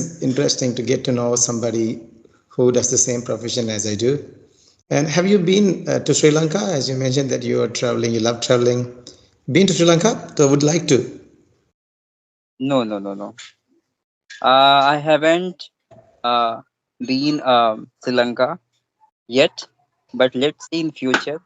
is interesting to get to know somebody who does the same profession as I do. And have you been to Sri Lanka? As you mentioned that you are traveling, you love traveling. Been to Sri Lanka? So would like to. No, no, no, no. I haven't uh, been Sri Lanka yet, but let's see in future.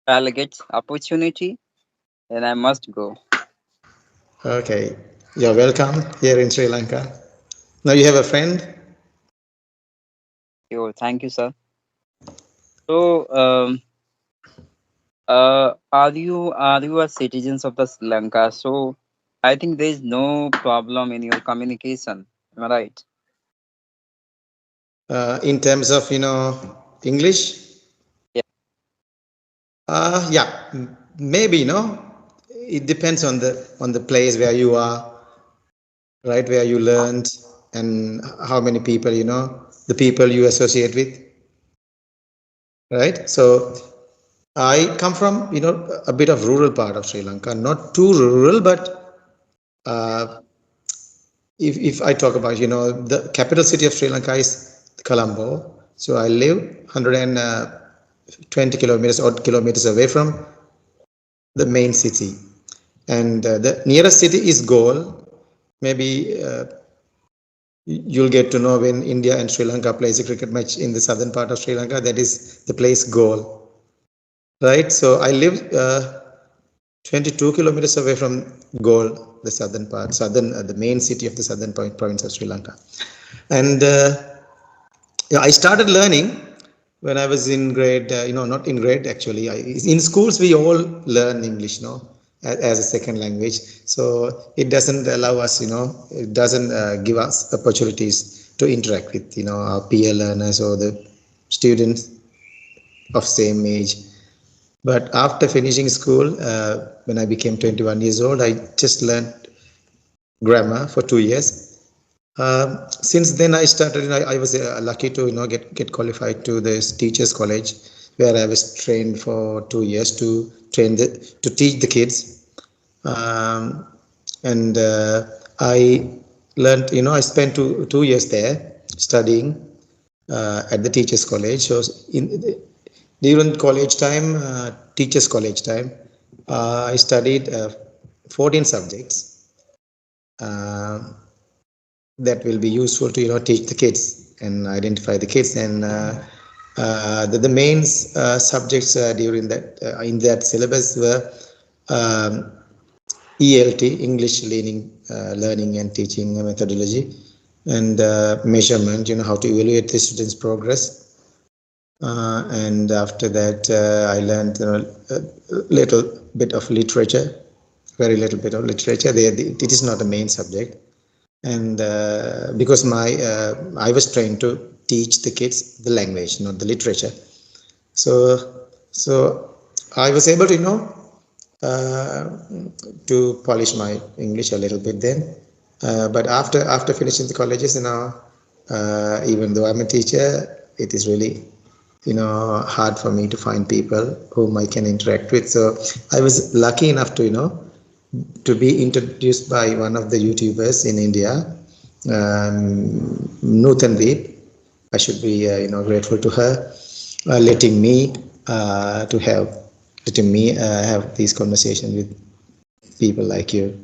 I'll get opportunity, and I must go. Okay, you're welcome here in Sri Lanka. Now you have a friend. Yo, thank you, sir. So, are you a citizens of the Sri Lanka? So, I think there is no problem in your communication. Am I right? In terms of English. Yeah. Yeah, maybe it depends on the place where you are, right, where you learned, and how many people the people you associate with, right? So I come from a bit of rural part of Sri Lanka, not too rural, but uh, if I talk about the capital city of Sri Lanka is Colombo. So I live 120 kilometers odd kilometers away from the main city, and the nearest city is Galle. Maybe you'll get to know when India and Sri Lanka plays a cricket match in the southern part of Sri Lanka. That is the place Galle, right? So I live 22 kilometers away from Galle, the southern part, the main city of the southern province of Sri Lanka, and yeah, I started learning when I was in grade, not in grade actually. In schools, we all learn English, no, as a second language. So it doesn't allow us, it doesn't give us opportunities to interact with, our peer learners or the students of same age. But after finishing school, when I became 21 years old, I just learned grammar for 2 years. Since then, I started. I was lucky to get qualified to this teachers college, where I was trained for 2 years to to teach the kids. Um, and I learned. I spent two years there studying at the teachers college. So during college time, teachers college time, I studied 14 subjects. Uh, that will be useful to teach the kids and identify the kids, and the main subjects during that in that syllabus were um, ELT, English learning and teaching methodology, and measurement, how to evaluate the students progress, and after that I learned a little bit of literature, very little bit of literature there. It is not a main subject, and because my I was trained to teach the kids the language, not the literature. So I was able to uh, to polish my English a little bit then. But after finishing the colleges, even though I'm a teacher, it is really hard for me to find people whom I can interact with. So I was lucky enough to to be introduced by one of the YouTubers in India, Nutan Deep. I should be grateful to her, letting me to have letting me have these conversations with people like you.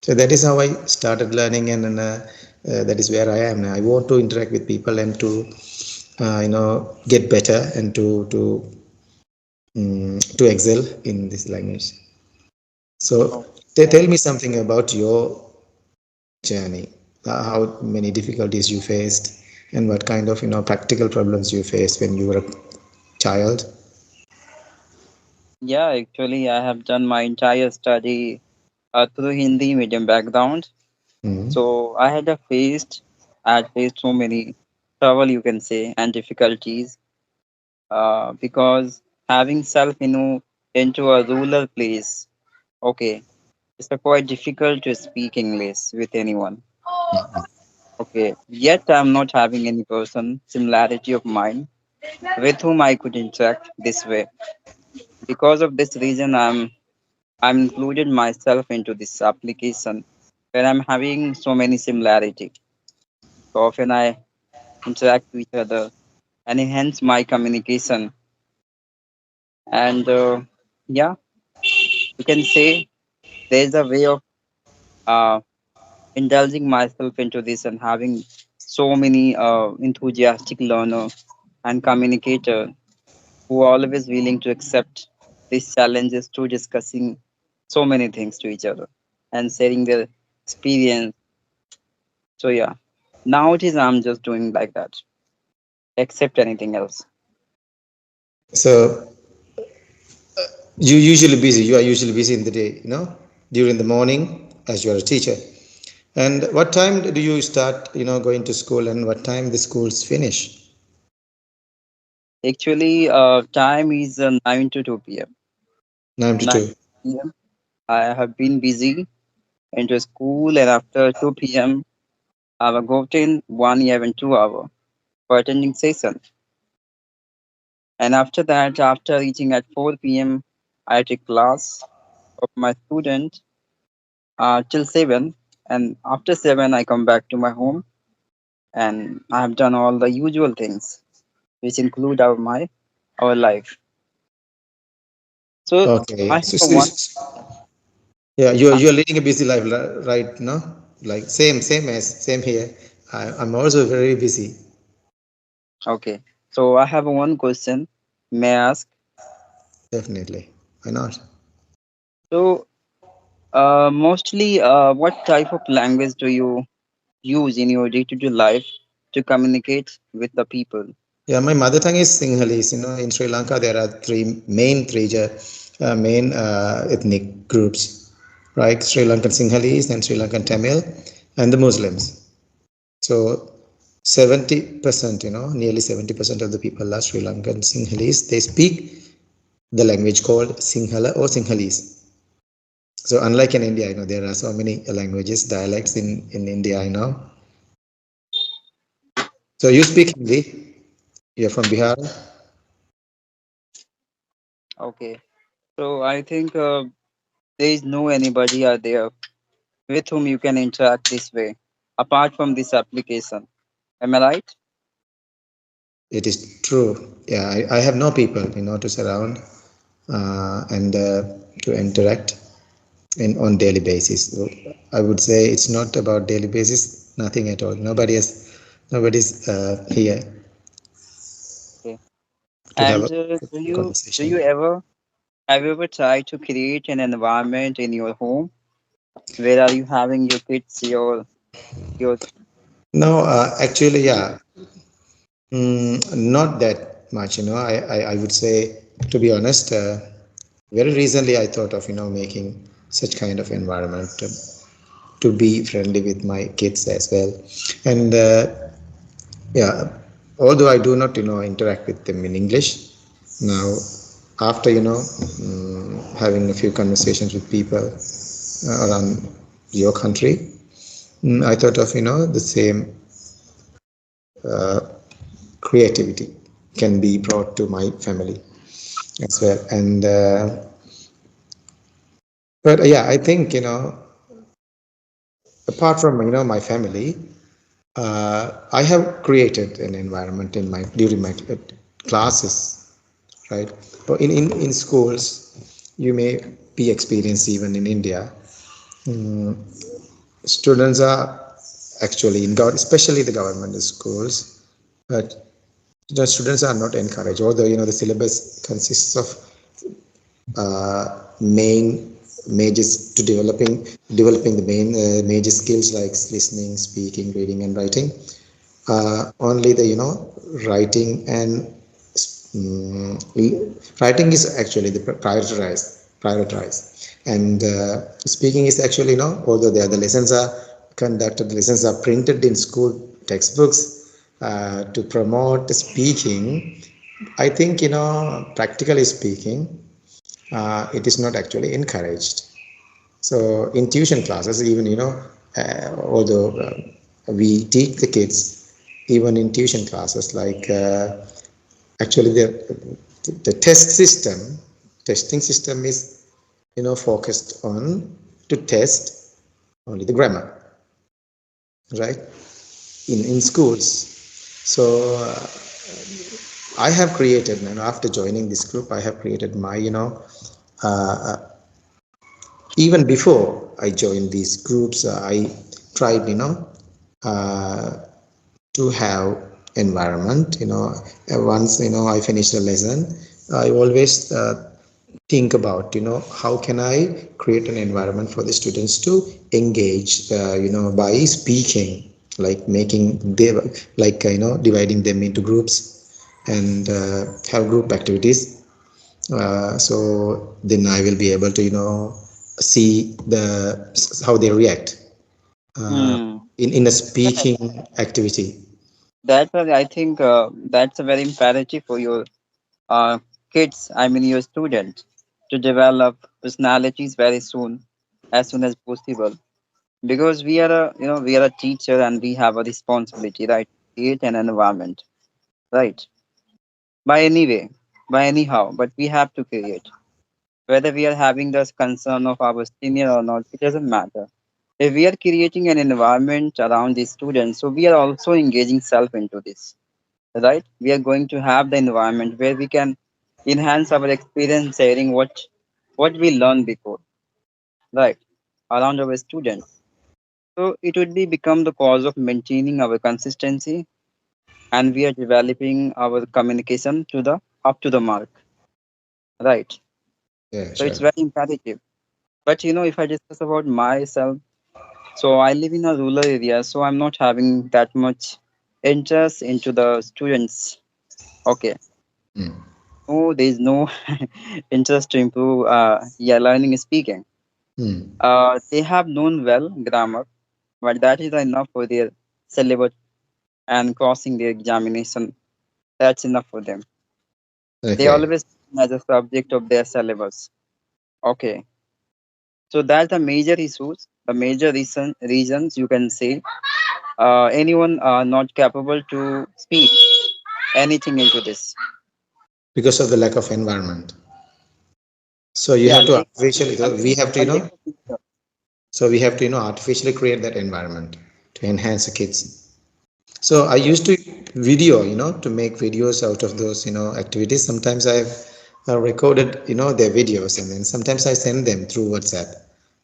So that is how I started learning, and that is where I am now. I want to interact with people and to get better and to excel in this language. So Oh, tell me something about your journey, how many difficulties you faced, and what kind of practical problems you faced when you were a child. yeah, actually, I have done my entire study through Hindi medium background. Mm. So I had faced so many trouble, you can say, and difficulties because having self, into a rural place, okay, it's quite difficult to speak English with anyone. Okay, yet I'm not having any person similarity of mine with whom I could interact this way. Because of this reason, I'm included myself into this application where I'm having so many similarity. often I interact with each other and enhance my communication. And yeah, you can say there's a way of uh, indulging myself into this and having so many enthusiastic learner and communicator who are always willing to accept these challenges to discussing so many things to each other and sharing their experience. So yeah, nowadays I'm just doing like that, except anything else. So you are usually busy in the day, during the morning as you are a teacher. And what time do you start, going to school, and what time the schools finish? Actually, time is 9 to 2 p.m. 9 to 9 2. p.m. I have been busy into school, and after 2 p.m. I will go in 1 year and 2 hour for attending session. And after that, after reaching at 4 p.m., I take class of my student till 7. And after 7, I come back to my home and I have done all the usual things, which include our life. So Okay. I have a one. Yeah, uh, you're leading a busy life, right? No, like same here. I'm also very busy. Okay. So I have a one question. May I ask? Definitely. Why not? So mostly, what type of language do you use in your day-to-day life to communicate with the people? Yeah, my mother tongue is Sinhalese. In Sri Lanka, there are main ethnic groups, right? Sri Lankan Sinhalese and Sri Lankan Tamil, and the Muslims. So 70%, nearly 70% of the people are Sri Lankan Sinhalese. They speak the language called Sinhala or Sinhalese. So unlike in India, there are so many languages, dialects in India, So you speak Hindi. You're from Bihar. Okay. So I think there is no anybody out there with whom you can interact this way, apart from this application. Am I right? It is true. Yeah, I have no people, to surround and to interact on daily basis. So I would say it's not about daily basis, nothing at all. Nobody's here Okay. to have And a do conversation. you ever have you ever tried to create an environment in your home where are you having your kids, your No, actually, yeah, not that much. I would say, to be honest, very recently I thought of, making such kind of environment to be friendly with my kids as well. And yeah, although I do not, interact with them in English now, after, having a few conversations with people around your country, I thought of, the same creativity can be brought to my family as well. And but yeah, I think, apart from, my family, I have created an environment in my during my classes, right? But in schools, you may be experienced even in India. Students are actually especially the government schools, but the students are not encouraged. Although the syllabus consists of main majors to developing the main major skills like listening, speaking, reading, and writing. Only the writing and writing is actually the prioritized, and speaking is actually, although the lessons are conducted, the lessons are printed in school textbooks to promote speaking. I think, practically speaking, it is not actually encouraged. So in tuition classes, even, although we teach the kids, even in tuition classes, like actually the testing system is, focused on to test only the grammar, right? in schools. So I have created, after joining this group, I have created my, even before I joined these groups, I tried, uh, to have environment, once, I finish a lesson, I always think about, how can I create an environment for the students to engage, by speaking, like making them, like, dividing them into groups and have group activities. So then I will be able to, see how they react Hmm. in a Correct. speaking activity. That's what I think. That's a very imperative for your kids. I mean, your students to develop personalities very soon, as soon as possible. Because we are a, we are a teacher and we have a responsibility, right? To create an environment, right? By any way, by anyhow, but we have to create. Whether we are having the concern of our senior or not, it doesn't matter. If we are creating an environment around the students, so we are also engaging self into this, right? We are going to have the environment where we can enhance our experience sharing what we learned before, right? Around our students. So it would be become the cause of maintaining our consistency and we are developing our communication to the up to the mark, right? Yeah, So it's sure. very imperative. But if I discuss about myself, so I live in a rural area, so I'm not having that much interest into the students. Okay. Mm. No, there is no interest to improve yeah, learning speaking. Mm. They have known well grammar, but that is enough for their syllabus and crossing their examination. That's enough for them. They Okay. always as a subject of their syllabus. Okay. So that's the major issues, the major reasons you can say anyone not capable to speak anything into this. Because of the lack of environment. So you Yeah, have to lack of artificially, we have to, a lack of so we have to, artificially create that environment to enhance the kids. So I used to video, to make videos out of those, activities. Sometimes I've recorded, their videos, and then sometimes I send them through WhatsApp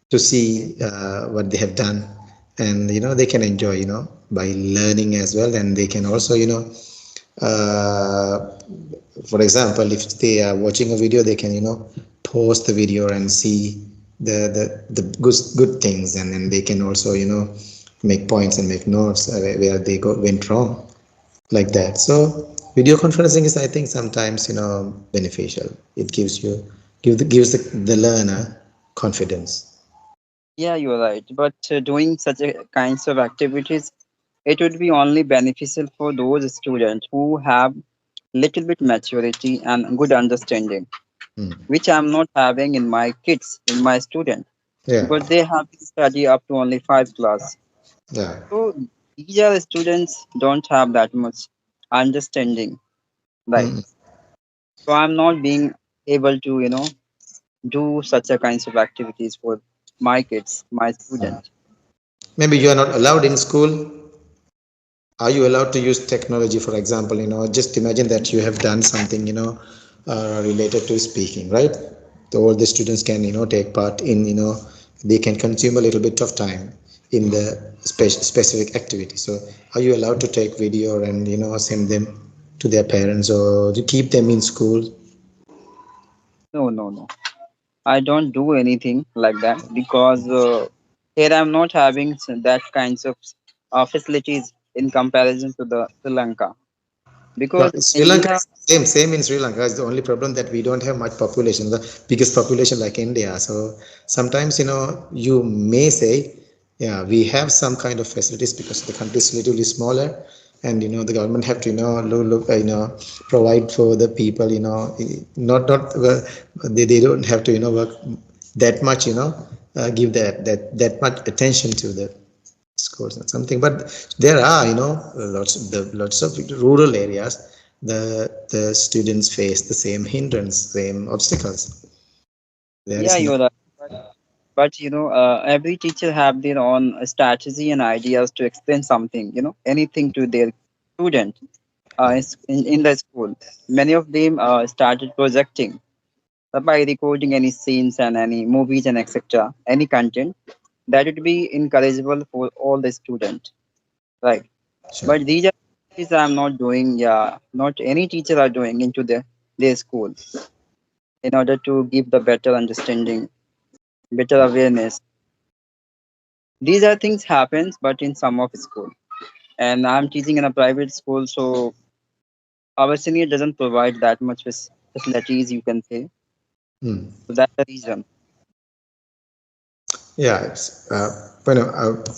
to see what they have done, and they can enjoy, by learning as well, and they can also, uh, for example, if they are watching a video, they can, pause the video and see the good things, and then they can also, make points and make notes where they went wrong, like that. So video conferencing is, I think, sometimes, beneficial. It gives the learner confidence. Yeah, you're right. But doing such a kinds of activities, it would be only beneficial for those students who have little bit maturity and good understanding, Mm. which I'm not having in my kids, in my students, Yeah. because they have to study up to only five class. Yeah. So these are students don't have that much understanding, right? Mm. So I'm not being able to, do such a kinds of activities for my kids, my students. Maybe you are not allowed in school. Are you allowed to use technology? For example, just imagine that you have done something, related to speaking, right? So all the students can, take part in, they can consume a little bit of time in the specific activity. So are you allowed to take video and, send them to their parents, or to keep them in school? No, no, no. I don't do anything like that because here I'm not having that kinds of facilities in comparison to the Sri Lanka. No, Because Sri in Lanka India, is same in Sri Lanka. Is the only problem that we don't have much population, the biggest population like India. So sometimes, you may say, yeah, we have some kind of facilities because the country is relatively smaller, and the government have to, provide for the people, not they don't have to, work that much, give that much attention to the schools and something. But there are, lots of rural areas, the students face the same hindrance, same obstacles. There yeah, is no. you're right. But every teacher have their own strategy and ideas to explain something, anything to their student. In the school, many of them started projecting by recording any scenes and any movies and etc. Any content that would be encourageable for all the student, right? Sure. But these are things I'm not doing. Yeah, not any teacher are doing into their school in order to give the better understanding, better awareness. These are things happens, but in some of school. And I'm teaching in a private school, so our senior doesn't provide that much facilities, you can say. Hmm. So that's the reason. Yeah,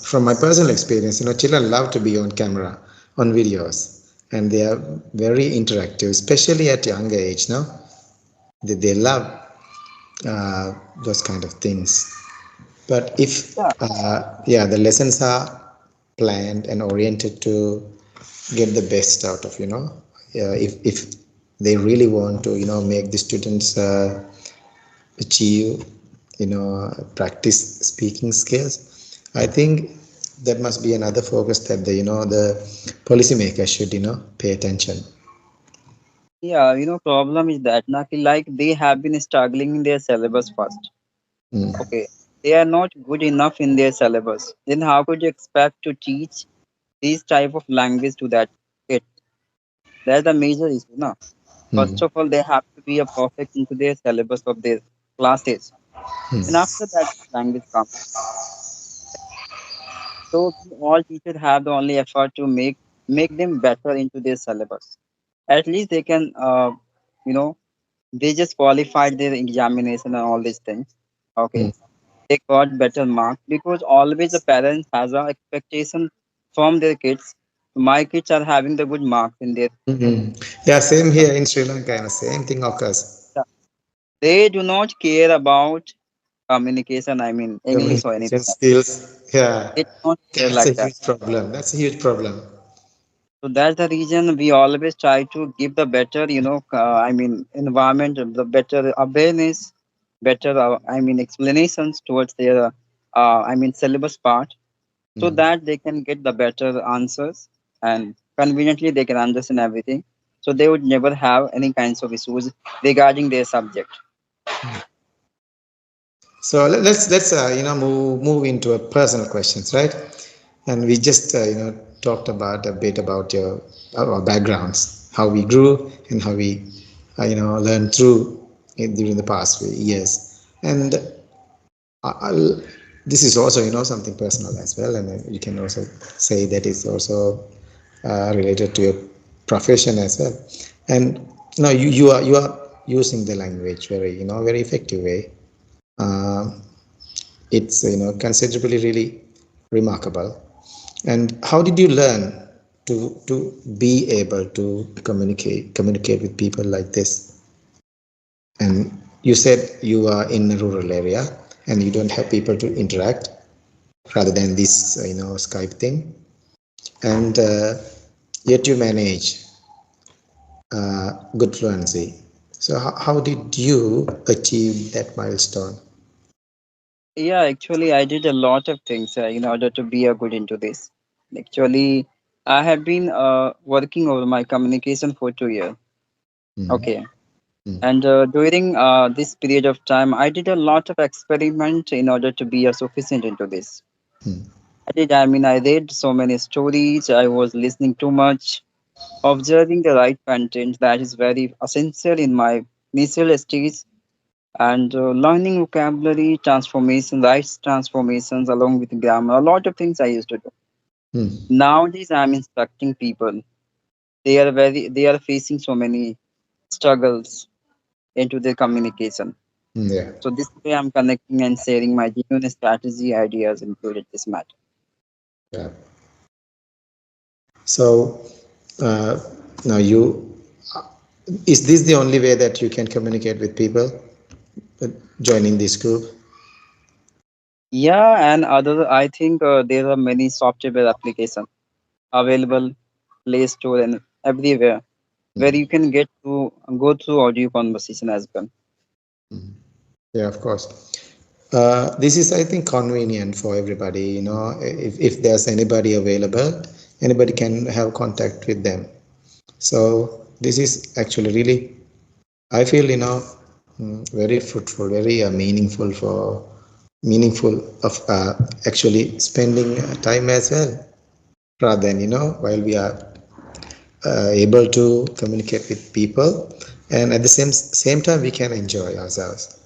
from my personal experience, children love to be on camera, on videos, and they are very interactive, especially at younger age. No, they love uh, those kind of things. But if Yeah, yeah, the lessons are planned and oriented to get the best out of, if they really want to, make the students achieve, practice speaking skills, I think that must be another focus that the policymakers should, pay attention. yeah. Problem is that na, ki like they have been struggling in their syllabus first. Mm, Okay, they are not good enough in their syllabus. Then how could you expect to teach these type of language to that kid? That's the major issue, no? First mm, of all, they have to be a perfect into their syllabus of their classes, and mm, after that, language comes. So we all teachers have the only effort to make them better into their syllabus. At least they can, you know, they just qualified their examination and all these things. Okay, mm, they got better marks because always the parents has a expectation from their kids. My kids are having the good marks in their. mm. Yeah, same here in Sri Lanka, and the same thing occurs. They do not care about communication. I mean English or Communication anything. skills, yeah, They don't care that's a like that. huge problem. That's a huge problem. So that's the reason we always try to give the better, I mean, environment, the better awareness, better, I mean, explanations towards their, I mean, syllabus part, so Mm. that they can get the better answers and conveniently they can understand everything. So they would never have any kinds of issues regarding their subject. So let's move into a personal questions, right? And we just talked about a bit about our backgrounds, how we grew and how we learned through during the past few years. And I'll, this is also something personal as well, and you can also say that it's also related to your profession as well. And you are using the language very very effective way. Uh, it's considerably really remarkable. And how did you learn to be able to communicate with people like this? And you said you are in a rural area and you don't have people to interact rather than this Skype thing, and yet you manage good fluency. So how did you achieve that milestone? Yeah, actually, I did a lot of things in order to be a good into this. Actually, I have been working over my communication for 2 years. Mm, Okay. mm, And during this period of time, I did a lot of experiment in order to be sufficient into this. mm, I mean, I read so many stories. I was listening too much, observing the right content that is very essential in my initial stage, and learning vocabulary transformation, rights transformations along with grammar. A lot of things I used to do. mm, Nowadays, I'm instructing people. They are facing so many struggles into their communication. mm, yeah. So this way I'm connecting and sharing my genuine strategy ideas included this matter. Yeah. So uh, now is this the only way that you can communicate with people uh, joining this group? Yeah, and other I think there are many software applications available Play Store and everywhere where Mm, you can get to go through audio conversation as well. mm. Yeah, of course. This is, I think, convenient for everybody. If there's anybody available, anybody can have contact with them. So this is actually really, I feel, very fruitful, very meaningful of actually spending time as well, rather than while we are able to communicate with people, and at the same time we can enjoy ourselves.